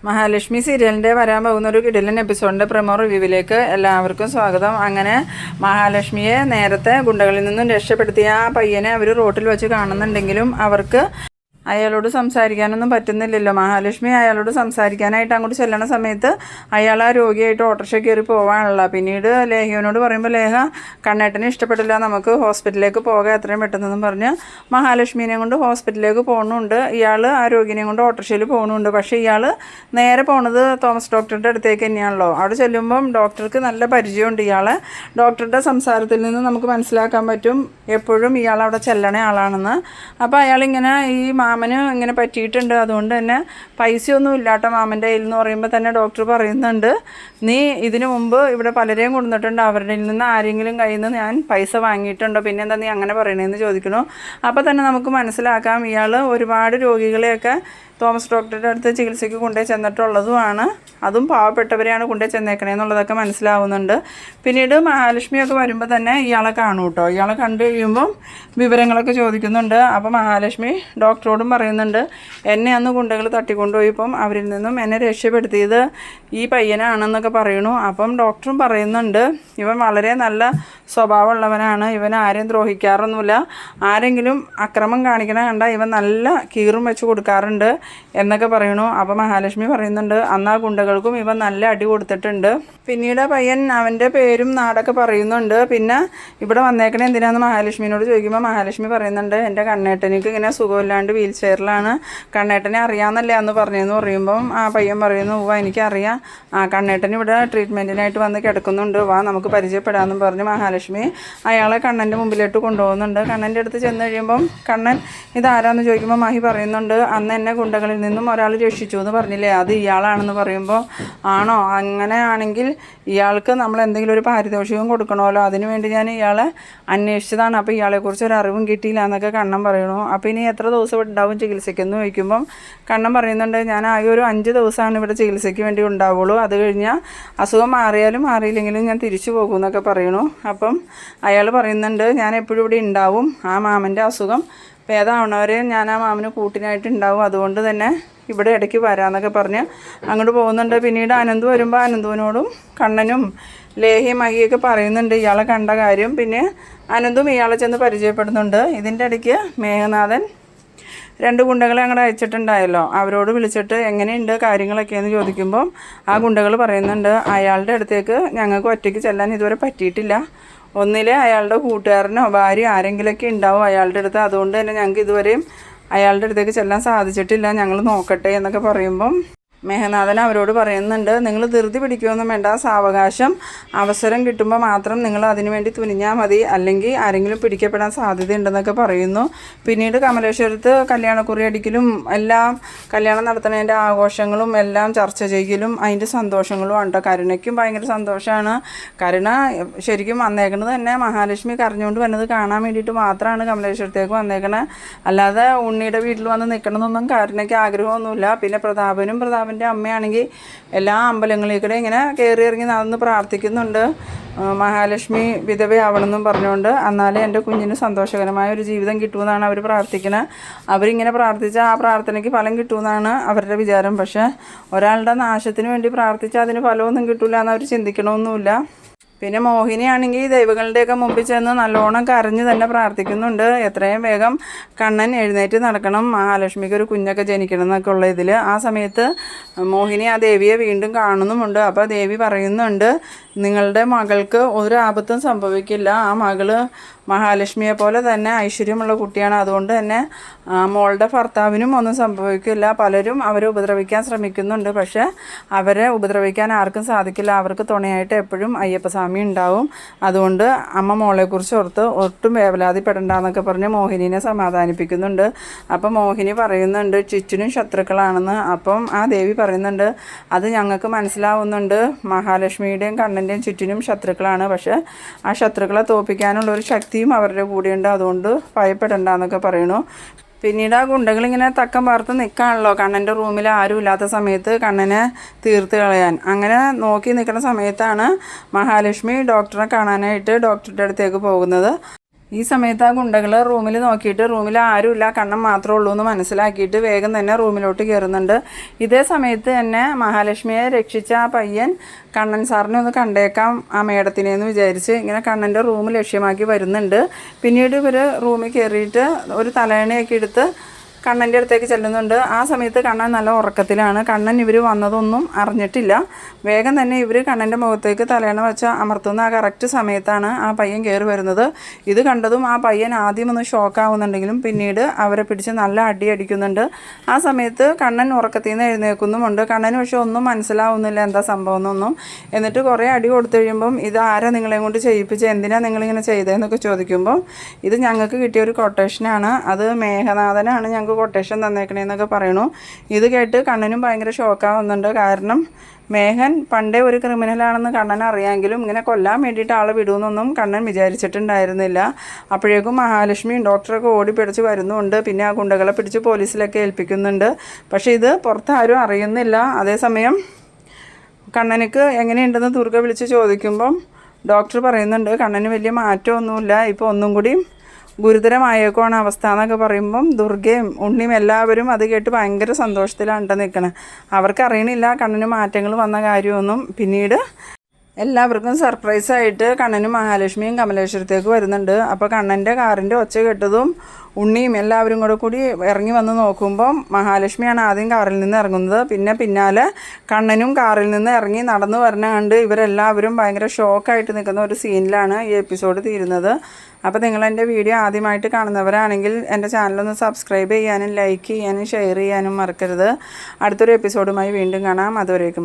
മഹാലക്ഷ്മി സീരിയലിൻ്റെ വരാൻ പോകുന്ന ഒരു കിടിലൻ എപ്പിസോഡിൻ്റെ പ്രമോ റിവ്യൂവിലേക്ക് എല്ലാവർക്കും സ്വാഗതം. അങ്ങനെ മഹാലക്ഷ്മിയെ നേരത്തെ ഗുണ്ടകളിൽ നിന്നും രക്ഷപ്പെടുത്തിയ ആ പയ്യനെ അവർ റോട്ടിൽ വെച്ച് കാണുന്നുണ്ടെങ്കിലും അവർക്ക് അയാളോട് സംസാരിക്കാനൊന്നും പറ്റുന്നില്ലല്ലോ. മഹാലക്ഷ്മി അയാളോട് സംസാരിക്കാനായിട്ട് അങ്ങോട്ട് ചെല്ലണ സമയത്ത് അയാൾ ആ രോഗിയായിട്ട് ഓട്ടോറിക്ഷ കയറി പോകാനുള്ള. പിന്നീട് ലേഹയോട് പറയുമ്പോൾ ലേഹ കണ്ണേട്ടനെ ഇഷ്ടപ്പെട്ടില്ല, നമുക്ക് ഹോസ്പിറ്റലിലേക്ക് പോകാം എത്രയും പെട്ടെന്നെന്നും പറഞ്ഞ് മഹാലക്ഷ്മിനെ കൊണ്ട് ഹോസ്പിറ്റലിലേക്ക് പോകുന്നുണ്ട്. ഇയാൾ ആ രോഗിനെ കൊണ്ട് ഓട്ടോറിക്ഷയിൽ പോകുന്നുണ്ട്. പക്ഷേ ഇയാൾ നേരെ പോണത് തോമസ് ഡോക്ടറുടെ അടുത്തേക്ക് തന്നെയാണല്ലോ. അവിടെ ചെല്ലുമ്പം ഡോക്ടർക്ക് നല്ല പരിചയമുണ്ട് ഇയാളെ. ഡോക്ടറുടെ സംസാരത്തിൽ നിന്ന് നമുക്ക് മനസ്സിലാക്കാൻ പറ്റും എപ്പോഴും ഇയാൾ അവിടെ ചെല്ലണ ആളാണെന്ന്. അപ്പോൾ അയാളിങ്ങനെ ഈ മാമന് ഇങ്ങനെ പറ്റിയിട്ടുണ്ട്, അതുകൊണ്ട് തന്നെ പൈസയൊന്നും ഇല്ലാട്ടോ മാമൻ്റെ കയ്യിൽ എന്ന് പറയുമ്പോൾ തന്നെ ഡോക്ടർ പറയുന്നുണ്ട്, നീ ഇതിനു മുമ്പ് ഇവിടെ പലരെയും കൊണ്ടുവന്നിട്ടുണ്ട്, അവരുടെ നിന്ന് ആരെങ്കിലും കയ്യിൽ നിന്ന് ഞാൻ പൈസ വാങ്ങിയിട്ടുണ്ടോ, പിന്നെ എന്താ നീ അങ്ങനെ പറയണേന്ന് ചോദിക്കണു. അപ്പോൾ തന്നെ നമുക്ക് മനസ്സിലാക്കാം ഇയാൾ ഒരുപാട് രോഗികളെയൊക്കെ തോമസ് ഡോക്ടറുടെ അടുത്ത് ചികിത്സയ്ക്ക് കൊണ്ടുപോയി ചെന്നിട്ടുള്ളതുമാണ്. അതും പാവപ്പെട്ടവരെയാണ് കൊണ്ടുപോയി ചെന്നേക്കണേന്നുള്ളതൊക്കെ മനസ്സിലാവുന്നുണ്ട്. പിന്നീട് മഹാലക്ഷ്മിയൊക്കെ വരുമ്പോൾ തന്നെ ഇയാളെ കാണും കേട്ടോ. ഇയാളെ കണ്ടു കഴിയുമ്പം വിവരങ്ങളൊക്കെ ചോദിക്കുന്നുണ്ട്. അപ്പോൾ മഹാലക്ഷ്മി ഡോക്ടറോടും പറയുന്നുണ്ട്, എന്നെ അന്ന് ഗുണ്ടകൾ തട്ടിക്കൊണ്ടുപോയപ്പം അവരിൽ നിന്നും എന്നെ രക്ഷപ്പെടുത്തിയത് ഈ പയ്യനാണെന്നൊക്കെ പറയണു. അപ്പം ഡോക്ടറും പറയുന്നുണ്ട്, ഇവൻ വളരെ നല്ല സ്വഭാവമുള്ളവനാണ്, ഇവൻ ആരെയും ദ്രോഹിക്കാറൊന്നുമില്ല, ആരെങ്കിലും അക്രമം കാണിക്കണ കണ്ടാൽ ഇവൻ നല്ല കീറും വെച്ച് കൊടുക്കാറുണ്ട് എന്നൊക്കെ പറയണു. അപ്പോൾ മഹാലക്ഷ്മി പറയുന്നുണ്ട്, അന്ന് ആ ഗുണ്ടകൾക്കും ഇവൻ നല്ല അടി കൊടുത്തിട്ടുണ്ട്. പിന്നീട് പയ്യൻ അവൻ്റെ പേരും നാടൊക്കെ പറയുന്നുണ്ട്. പിന്നെ ഇവിടെ വന്നേക്കണേ എന്തിനാന്ന് മഹാലക്ഷ്മിനോട് ചോദിക്കുമ്പോൾ മഹാലക്ഷ്മി പറയുന്നുണ്ട്, എൻ്റെ കണ്ണേട്ടനിക്ക് ഇങ്ങനെ സുഖമില്ലാണ്ട് വീൽ ചെയറിലാണ്, കണ്ണേട്ടനെ അറിയാമെന്നല്ലേ അന്ന് പറഞ്ഞതെന്ന് പറയുമ്പം ആ പയ്യൻ പറയുന്നു, എനിക്കറിയാം, കണ്ണേട്ടൻ ഇവിടെ ട്രീറ്റ്മെൻറ്റിനായിട്ട് വന്ന് കിടക്കുന്നുണ്ട്, വാ നമുക്ക് പരിചയപ്പെടാമെന്നും പറഞ്ഞ് മഹാലക്ഷ്മി അയാളെ കണ്ണൻ്റെ മുമ്പിലോട്ട് കൊണ്ടുപോകുന്നുണ്ട്. കണ്ണൻ്റെ അടുത്ത് ചെന്ന് കഴിയുമ്പം കണ്ണൻ ഇതാരാന്ന് ചോദിക്കുമ്പോൾ മഹി പറയുന്നുണ്ട്, അന്ന് എന്നെ ഗുണ്ടകളിൽ നിന്നും ഒരാൾ രക്ഷിച്ചു എന്ന് പറഞ്ഞില്ലേ, അത് ഇയാളാണെന്ന് പറയുമ്പോൾ, ആണോ, അങ്ങനെ ആണെങ്കിൽ ഇയാൾക്ക് നമ്മൾ എന്തെങ്കിലും ഒരു പാരിതോഷികം കൊടുക്കണമല്ലോ, അതിനുവേണ്ടി ഞാൻ ഇയാളെ അന്വേഷിച്ചതാണ്, അപ്പോൾ ഇയാളെക്കുറിച്ച് ഒരു അറിവും കിട്ടിയില്ല എന്നൊക്കെ കണ്ണൻ പറയണു. അപ്പോൾ ഇനി എത്ര ദിവസം ഉണ്ടാവും ചികിത്സയ്ക്കെന്ന് ചോദിക്കുമ്പം കണ്ണൻ പറയുന്നുണ്ട്, ഞാൻ ആകെ ഒരു 5 ദിവസമാണ് ഇവിടെ ചികിത്സയ്ക്ക് വേണ്ടി ഉണ്ടാവുള്ളൂ, അത് കഴിഞ്ഞാൽ അസുഖം മാറിയാലും മാറിയില്ലെങ്കിലും ഞാൻ തിരിച്ചു പോകും എന്നൊക്കെ പറയണു. അപ്പം അയാൾ പറയുന്നുണ്ട്, ഞാൻ എപ്പോഴും ഇവിടെ ഉണ്ടാവും, ആ മാമൻ്റെ അസുഖം ഭേദമാവണവരെ ഞാൻ ആ മാമന് കൂട്ടിനായിട്ട് ഉണ്ടാവും, അതുകൊണ്ട് തന്നെ ഇവിടെ ഇടയ്ക്ക് വരാമെന്നൊക്കെ പറഞ്ഞ് അങ്ങോട്ട് പോകുന്നുണ്ട്. പിന്നീട് അനന്തു വരുമ്പോൾ അനന്തുവിനോടും കണ്ണനും ലേഹയും മഹിയൊക്കെ പറയുന്നുണ്ട് ഇയാളെ കണ്ട കാര്യം. പിന്നെ അനന്തും ഇയാളെ ചെന്ന് പരിചയപ്പെടുന്നുണ്ട്. ഇതിൻ്റെ ഇടയ്ക്ക് മേഘനാഥൻ 2 ഗുണ്ടകളെ അങ്ങോട്ട് അയച്ചിട്ടുണ്ടായല്ലോ, അവരോട് വിളിച്ചിട്ട് എങ്ങനെയുണ്ട് കാര്യങ്ങളൊക്കെയെന്ന് ചോദിക്കുമ്പം ആ ഗുണ്ടകൾ പറയുന്നുണ്ട്, അയാളുടെ അടുത്തേക്ക് ഞങ്ങൾക്ക് ഒറ്റയ്ക്ക് ചെല്ലാൻ ഇതുവരെ പറ്റിയിട്ടില്ല, ഒന്നിലെ അയാളുടെ കൂട്ടുകാരനോ ഭാര്യ ആരെങ്കിലുമൊക്കെ ഉണ്ടാവും അയാളുടെ അടുത്ത്, അതുകൊണ്ട് തന്നെ ഞങ്ങൾക്ക് ഇതുവരെയും അയാളുടെ അടുത്തേക്ക് ചെല്ലാൻ സാധിച്ചിട്ടില്ല, ഞങ്ങൾ നോക്കട്ടെ എന്നൊക്കെ പറയുമ്പം മേഘനാഥൻ അവരോട് പറയുന്നുണ്ട്, നിങ്ങൾ ധൃതി പിടിക്കുകയൊന്നും വേണ്ട, സാവകാശം അവസരം കിട്ടുമ്പോൾ മാത്രം നിങ്ങൾ അതിനു വേണ്ടി തുനിഞ്ഞാൽ മതി, അല്ലെങ്കിൽ ആരെങ്കിലും പിടിക്കപ്പെടാൻ സാധ്യതയുണ്ടെന്നൊക്കെ പറയുന്നു. പിന്നീട് കമലേശ്വരത്ത് കല്യാണക്കുറി അടിക്കലും എല്ലാം കല്യാണം നടത്തുന്നതിൻ്റെ ആഘോഷങ്ങളും എല്ലാം ചർച്ച ചെയ്യലും അതിൻ്റെ സന്തോഷങ്ങളും ഉണ്ട്. കരുണയ്ക്കും ഭയങ്കര സന്തോഷമാണ്. കരുണ ശരിക്കും വന്നേക്കുന്നത് തന്നെ മഹാലക്ഷ്മി കരഞ്ഞുകൊണ്ട് വന്നത് കാണാൻ വേണ്ടിയിട്ട് മാത്രമാണ് കമലേശ്വരത്തേക്ക് വന്നേക്കണത്, അല്ലാതെ ഉണ്ണിയുടെ വീട്ടിൽ വന്ന് നിൽക്കണമെന്നൊന്നും കരുണയ്ക്ക് ആഗ്രഹമൊന്നുമില്ല. പിന്നെ പ്രതാപൻ്റെ അമ്മയാണെങ്കിൽ എല്ലാ അമ്പലങ്ങളിലേക്കൂടെ ഇങ്ങനെ കയറി ഇറങ്ങി നടന്ന് പ്രാർത്ഥിക്കുന്നുണ്ട്, മഹാലക്ഷ്മി വിധവയാവണമെന്നും പറഞ്ഞുകൊണ്ട്, എന്നാലേ എൻ്റെ കുഞ്ഞിന് സന്തോഷകരമായ ഒരു ജീവിതം കിട്ടുമെന്നാണ് അവർ പ്രാർത്ഥിക്കുന്നത്. അവരിങ്ങനെ പ്രാർത്ഥിച്ചാൽ ആ പ്രാർത്ഥനയ്ക്ക് ഫലം കിട്ടുമെന്നാണ് അവരുടെ വിചാരം. പക്ഷേ ഒരാളുടെ നാശത്തിന് വേണ്ടി പ്രാർത്ഥിച്ചാൽ അതിന് ഫലമൊന്നും കിട്ടില്ല എന്ന് അവർ ചിന്തിക്കണമൊന്നുമില്ല. പിന്നെ മോഹിനിയാണെങ്കിൽ ദൈവങ്ങളുടെയൊക്കെ മുമ്പിൽ ചെന്ന് നല്ലോണം കരഞ്ഞ് തന്നെ പ്രാർത്ഥിക്കുന്നുണ്ട്, എത്രയും വേഗം കണ്ണൻ എഴുന്നേറ്റ് നടക്കണം, മഹാലക്ഷ്മിക്ക് ഒരു കുഞ്ഞൊക്കെ ജനിക്കണം എന്നൊക്കെ ഉള്ള ഇതിൽ. ആ സമയത്ത് മോഹിനി ആ ദേവിയെ വീണ്ടും കാണുന്നുമുണ്ട്. അപ്പോൾ ദേവി പറയുന്നുണ്ട്, നിങ്ങളുടെ മകൾക്ക് ഒരു ആപത്തും സംഭവിക്കില്ല, ആ മകള് മഹാലക്ഷ്മിയെ പോലെ തന്നെ ഐശ്വര്യമുള്ള കുട്ടിയാണ്, അതുകൊണ്ട് തന്നെ മോളുടെ ഭർത്താവിനും ഒന്നും സംഭവിക്കില്ല. പലരും അവരെ ഉപദ്രവിക്കാൻ ശ്രമിക്കുന്നുണ്ട്, പക്ഷേ അവരെ ഉപദ്രവിക്കാൻ ആർക്കും സാധിക്കില്ല, അവർക്ക് തുണയായിട്ട് എപ്പോഴും അയ്യപ്പസ്വാമി ഉണ്ടാവും, അതുകൊണ്ട് അമ്മ മോളെക്കുറിച്ച് ഓർത്ത് ഒട്ടും വേവലാതിപ്പെടണ്ടെന്നൊക്കെ പറഞ്ഞ് മോഹിനിനെ സമാധാനിപ്പിക്കുന്നുണ്ട്. അപ്പം മോഹിനി പറയുന്നുണ്ട് ചുറ്റിനും ശത്രുക്കളാണെന്ന്. അപ്പം ആ ദേവി പറയുന്നുണ്ട്, അത് ഞങ്ങൾക്ക് മനസ്സിലാവുന്നുണ്ട്, മഹാലക്ഷ്മിയുടെയും കണ്ണൻ്റെയും ചുറ്റിനും ശത്രുക്കളാണ്, പക്ഷേ ആ ശത്രുക്കളെ തോൽപ്പിക്കാനുള്ള ഒരു ശക്തി അവരുടെ കൂടെയുണ്ട്, അതുകൊണ്ട് ഭയപ്പെടണ്ട എന്നൊക്കെ പറയണു. പിന്നീട് ആ ഗുണ്ടകളിങ്ങനെ തക്കം പാർത്ത് നിൽക്കുകയാണല്ലോ കണ്ണൻ്റെ റൂമിൽ ആരും ഇല്ലാത്ത സമയത്ത് കണ്ണനെ തീർത്ത് കളയാൻ. അങ്ങനെ നോക്കി നിൽക്കുന്ന സമയത്താണ് മഹാലക്ഷ്മി ഡോക്ടറെ കാണാനായിട്ട് ഡോക്ടറുടെ അടുത്തേക്ക് പോകുന്നത്. ഈ സമയത്ത് ആ ഗുണ്ടകൾ റൂമിൽ നോക്കിയിട്ട് റൂമിൽ ആരുമില്ല, കണ്ണൻ മാത്രമേ ഉള്ളൂ എന്ന് മനസ്സിലാക്കിയിട്ട് വേഗം തന്നെ റൂമിലോട്ട് കയറുന്നുണ്ട്. ഇതേ സമയത്ത് തന്നെ മഹാലക്ഷ്മിയെ രക്ഷിച്ച ആ പയ്യൻ കണ്ണൻ സാറിനെ ഒന്ന് കണ്ടേക്കാം ആ മേഡത്തിനെ എന്ന് വിചാരിച്ച് ഇങ്ങനെ കണ്ണൻ്റെ റൂം ലക്ഷ്യമാക്കി വരുന്നുണ്ട്. പിന്നീട് ഇവർ റൂമിൽ കയറിയിട്ട് ഒരു തലയണയൊക്കെ എടുത്ത് കണ്ണൻ്റെ അടുത്തേക്ക് ചെല്ലുന്നുണ്ട്. ആ സമയത്ത് കണ്ണൻ നല്ല ഉറക്കത്തിലാണ്. കണ്ണൻ ഇവർ വന്നതൊന്നും അറിഞ്ഞിട്ടില്ല. വേഗം തന്നെ ഇവർ കണ്ണൻ്റെ മുഖത്തേക്ക് തലയണ വെച്ച് അമർത്തുന്ന ആ കറക്റ്റ് സമയത്താണ് ആ പയ്യൻ കയറി വരുന്നത്. ഇത് കണ്ടതും ആ പയ്യൻ ആദ്യം ഒന്ന് ഷോക്കാവുന്നുണ്ടെങ്കിലും പിന്നീട് അവരെ പിടിച്ച് നല്ല അടി അടിക്കുന്നുണ്ട്. ആ സമയത്ത് കണ്ണൻ ഉറക്കത്തിൽ നിന്ന് എഴുന്നേൽക്കുന്നുമുണ്ട്. കണ്ണന് പക്ഷെ ഒന്നും മനസ്സിലാവുന്നില്ല എന്താ സംഭവം എന്നൊന്നും. എന്നിട്ട് കുറേ അടി കൊടുത്തു കഴിയുമ്പം ഇത് ആരാ നിങ്ങളെ കൊണ്ട് ചെയ്യിപ്പിച്ച്, എന്തിനാണ് നിങ്ങളിങ്ങനെ ചെയ്തതെന്നൊക്കെ ചോദിക്കുമ്പം ഇത് ഞങ്ങൾക്ക് കിട്ടിയ ഒരു കൊട്ടേഷനാണ്, അത് മേഘനാഥനാണ് ഞങ്ങൾക്ക് കൊട്ടേഷൻ തന്നേക്കണേന്നൊക്കെ പറയണു. ഇത് കേട്ട് കണ്ണനും ഭയങ്കര ഷോക്കാവുന്നുണ്ട്. കാരണം മേഘൻ പണ്ടേ ഒരു ക്രിമിനലാണെന്ന് കണ്ണൻ അറിയാമെങ്കിലും ഇങ്ങനെ കൊല്ലാൻ വേണ്ടിയിട്ട് ആളെ വിടുമെന്നൊന്നും കണ്ണൻ വിചാരിച്ചിട്ടുണ്ടായിരുന്നില്ല. അപ്പോഴേക്കും മഹാലക്ഷ്മിയും ഡോക്ടറൊക്കെ ഓടി പിടിച്ച് വരുന്നുണ്ട്. പിന്നെ ആ ഗുണ്ടകളെ പിടിച്ച് പോലീസിലൊക്കെ ഏൽപ്പിക്കുന്നുണ്ട്. പക്ഷേ ഇത് പുറത്താരും അറിയുന്നില്ല. അതേസമയം കണ്ണനക്ക് എങ്ങനെയുണ്ടെന്ന് ദുർഗ വിളിച്ച് ചോദിക്കുമ്പം ഡോക്ടർ പറയുന്നുണ്ട് കണ്ണന് വലിയ മാറ്റമൊന്നുമില്ല, ഇപ്പോൾ ഒന്നും കൂടി ഗുരുതരമായേക്കുവാണ് അവസ്ഥ എന്നൊക്കെ പറയുമ്പം ദുർഗയും ഉണ്ണിയും എല്ലാവരും അത് കേട്ട് ഭയങ്കര സന്തോഷത്തിലാണ് നിൽക്കണത്. അവർക്കറിയണില്ല കണ്ണന് മാറ്റങ്ങൾ വന്ന കാര്യമൊന്നും. പിന്നീട് എല്ലാവർക്കും സർപ്രൈസായിട്ട് കണ്ണനും മഹാലക്ഷ്മിയും കമലേശ്വരത്തേക്ക് വരുന്നുണ്ട്. അപ്പോൾ കണ്ണൻ്റെ കാറിൻ്റെ ഒച്ച കേട്ടതും ഉണ്ണിയും എല്ലാവരും കൂടി ഇറങ്ങി വന്ന് നോക്കുമ്പം മഹാലക്ഷ്മിയാണ് ആദ്യം കാറിൽ നിന്ന് ഇറങ്ങുന്നത്. പിന്നെ പിന്നാലെ കണ്ണനും കാറിൽ നിന്ന് ഇറങ്ങി നടന്നു വരണ കണ്ട് ഇവരെല്ലാവരും ഭയങ്കര ഷോക്കായിട്ട് നിൽക്കുന്ന ഒരു സീനിലാണ് ഈ എപ്പിസോഡ് തീരുന്നത്. അപ്പോൾ നിങ്ങളെൻ്റെ വീഡിയോ ആദ്യമായിട്ട് കാണുന്നവരാണെങ്കിൽ എൻ്റെ ചാനലൊന്ന് സബ്സ്ക്രൈബ് ചെയ്യാനും ലൈക്ക് ചെയ്യാനും ഷെയർ ചെയ്യാനും മറക്കരുത്. അടുത്തൊരു എപ്പിസോഡുമായി വീണ്ടും കാണാം. അതുവരേക്കും